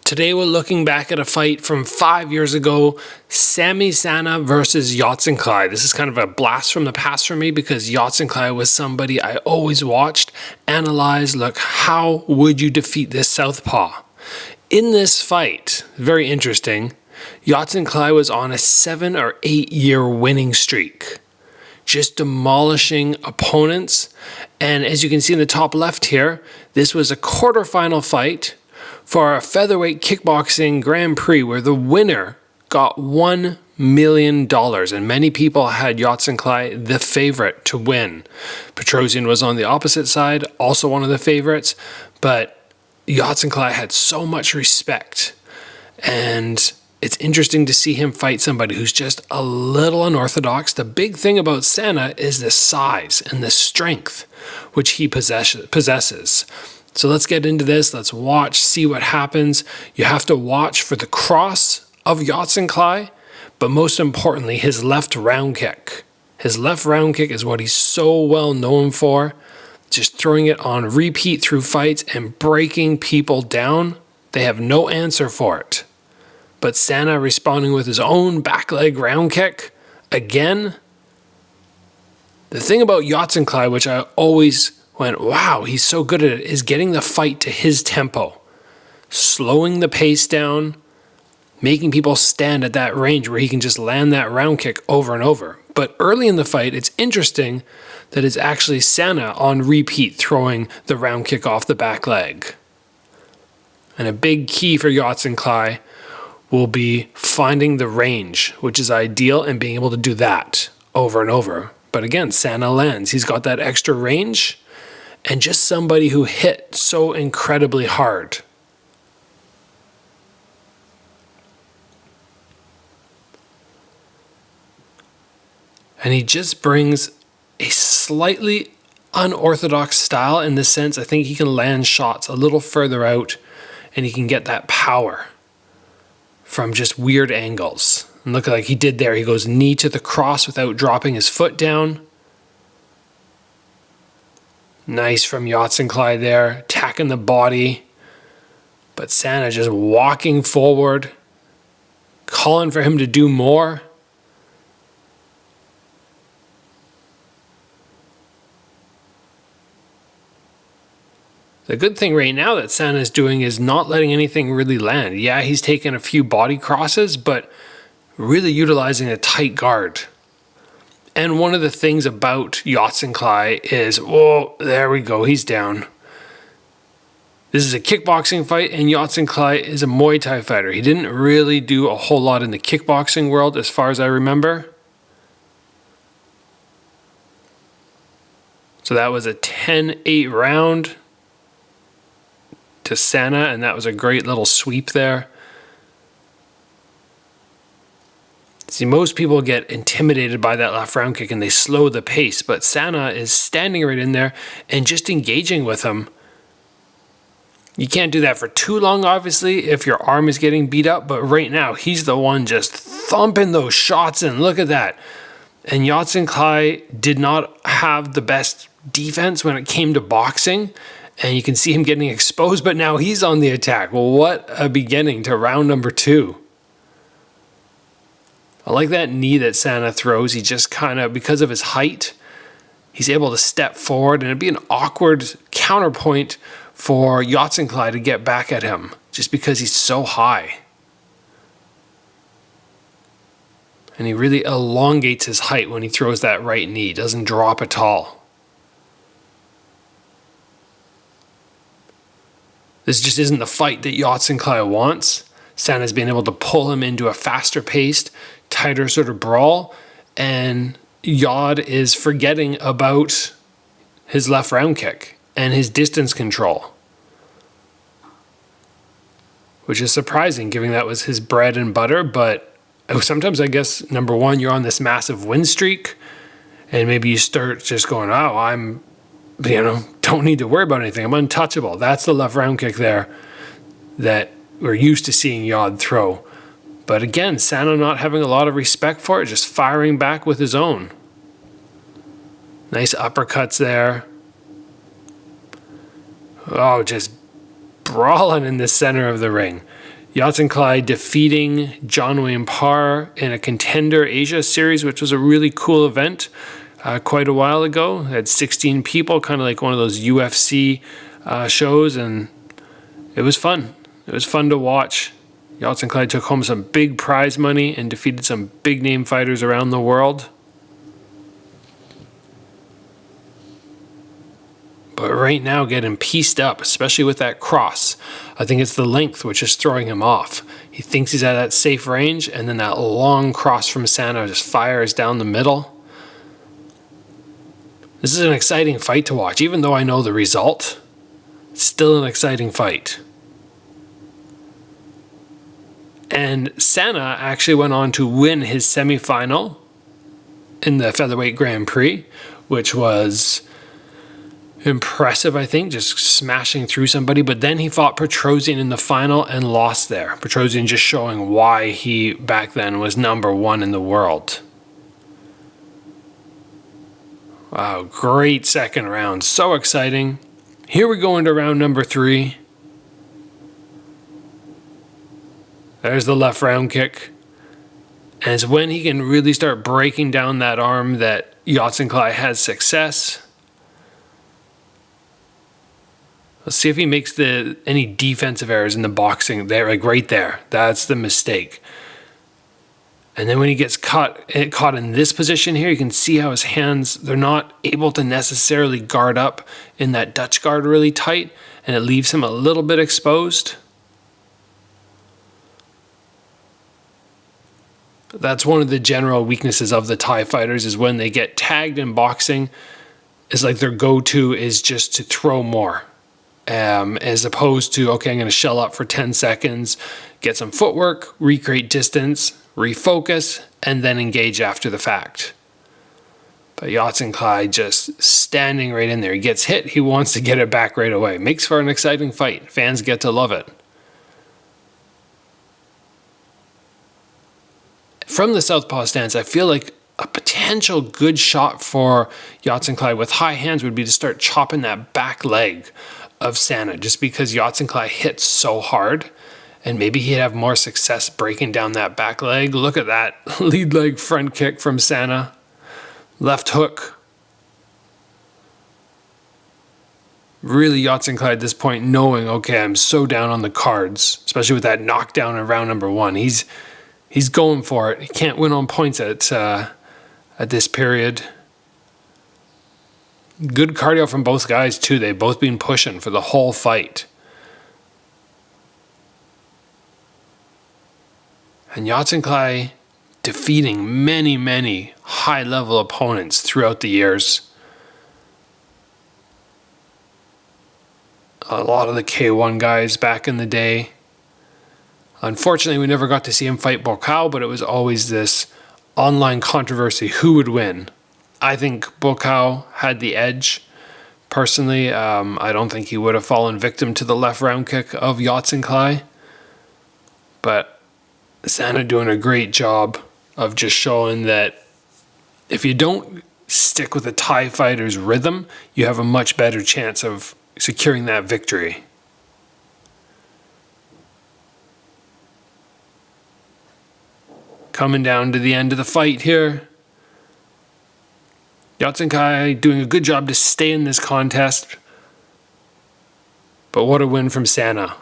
Today we're looking back at a fight from 5 years ago, Sami Sana versus Yodsanklai. This is kind of a blast from the past for me because Yodsanklai was somebody I always watched, analyzed, look, how would you defeat this southpaw? In this fight, very interesting, Yodsanklai was on a 7 or 8 year winning streak, just demolishing opponents. And as you can see in the top left here, this was a quarterfinal fight for a featherweight kickboxing Grand Prix where the winner got $1 million. And many people had Yodsanklai the favorite to win. Petrosian was on the opposite side, also one of the favorites. But Yodsanklai had so much respect. And it's interesting to see him fight somebody who's just a little unorthodox. The big thing about Sana is the size and the strength which he possesses. So let's get into this. Let's watch, see what happens. You have to watch for the cross of Yodsanklai, but most importantly, his left round kick. His left round kick is what he's so well known for. Just throwing it on repeat through fights and breaking people down. They have no answer for it. But Sana responding with his own back leg round kick. Again, the thing about Yodsanklai, which I always went, wow, he's so good at it, is getting the fight to his tempo. Slowing the pace down, making people stand at that range where he can just land that round kick over and over. But early in the fight, it's interesting that it's actually Sana on repeat throwing the round kick off the back leg. And a big key for Yodsanklai will be finding the range, which is ideal, and being able to do that over and over. But again, Sana lands. He's got that extra range. And just somebody who hit so incredibly hard. And he just brings a slightly unorthodox style in the sense I think he can land shots a little further out and he can get that power from just weird angles. And look like he did there. He goes knee to the cross without dropping his foot down. Nice from Yodsanklai there, attacking the body. But Sana just walking forward, calling for him to do more. The good thing right now that Sana is doing is not letting anything really land. Yeah, he's taken a few body crosses, but really utilizing a tight guard. And one of the things about Yodsanklai is, oh, there we go, he's down. This is a kickboxing fight, and Yodsanklai is a Muay Thai fighter. He didn't really do a whole lot in the kickboxing world as far as I remember. So that was a 10-8 round to Sana, and that was a great little sweep there. See, most people get intimidated by that left round kick and they slow the pace, but Sana is standing right in there and just engaging with him. You can't do that for too long, obviously, if your arm is getting beat up, but right now he's the one just thumping those shots in. Look at that. And Yodsanklai did not have the best defense when it came to boxing, and you can see him getting exposed, but now he's on the attack. Well, what a beginning to round number 2. I like that knee that Sana throws. He just kind of, because of his height, he's able to step forward, and it'd be an awkward counterpoint for Yodsanklai to get back at him just because he's so high. And he really elongates his height when he throws that right knee. Doesn't drop at all. This just isn't the fight that Yodsanklai wants. Sana's been able to pull him into a faster paced, tighter sort of brawl, and Yod is forgetting about his left round kick and his distance control, which is surprising given that was his bread and butter. But sometimes I guess, number one, you're on this massive win streak and maybe you start just going, oh, don't need to worry about anything. I'm untouchable. That's the left round kick there that we're used to seeing Yod throw. But again, Sana not having a lot of respect for it, just firing back with his own. Nice uppercuts there. Oh, just brawling in the center of the ring. Yodsanklai defeating John Wayne Parr in a Contender Asia series, which was a really cool event quite a while ago. It had 16 people, kind of like one of those UFC shows, and it was fun. It was fun to watch. Yodsanklai took home some big prize money and defeated some big name fighters around the world. But right now, getting pieced up, especially with that cross. I think it's the length which is throwing him off. He thinks he's at that safe range, and then that long cross from Sana just fires down the middle. This is an exciting fight to watch. Even though I know the result, it's still an exciting fight. And Sana actually went on to win his semifinal in the Featherweight Grand Prix, which was impressive, I think, just smashing through somebody. But then he fought Petrosian in the final and lost there. Petrosian just showing why he back then was #1 in the world. Wow, great second round. So exciting. Here we go into round number 3. There's the left round kick. And it's when he can really start breaking down that arm that Yodsanklai has success. Let's see if he makes any defensive errors in the boxing there, like right there. That's the mistake. And then when he gets caught in this position here, you can see how his hands, they're not able to necessarily guard up in that Dutch guard really tight, and it leaves him a little bit exposed. That's one of the general weaknesses of the Thai fighters, is when they get tagged in boxing, it's like their go-to is just to throw more. As opposed to, okay, I'm going to shell up for 10 seconds, get some footwork, recreate distance, refocus, and then engage after the fact. But Yodsanklai just standing right in there. He gets hit, he wants to get it back right away. Makes for an exciting fight. Fans get to love it. From the southpaw stance, I feel like a potential good shot for Yodsanklai with high hands would be to start chopping that back leg of Sana, just because Yodsanklai hits so hard, and maybe he'd have more success breaking down that back leg. Look at that lead leg front kick from Sana. Left hook. Really Yodsanklai at this point knowing, okay, I'm so down on the cards, especially with that knockdown in round number 1. He's going for it. He can't win on points at this period. Good cardio from both guys too. They've both been pushing for the whole fight. And Yodsanklai defeating many, many high-level opponents throughout the years. A lot of the K1 guys back in the day. Unfortunately, we never got to see him fight Buakaw, but it was always this online controversy. Who would win? I think Buakaw had the edge. Personally, I don't think he would have fallen victim to the left round kick of Yodsanklai. But Sana doing a great job of just showing that if you don't stick with the Thai fighter's rhythm, you have a much better chance of securing that victory. Coming down to the end of the fight here. Yodsanklai doing a good job to stay in this contest. But what a win from Sana.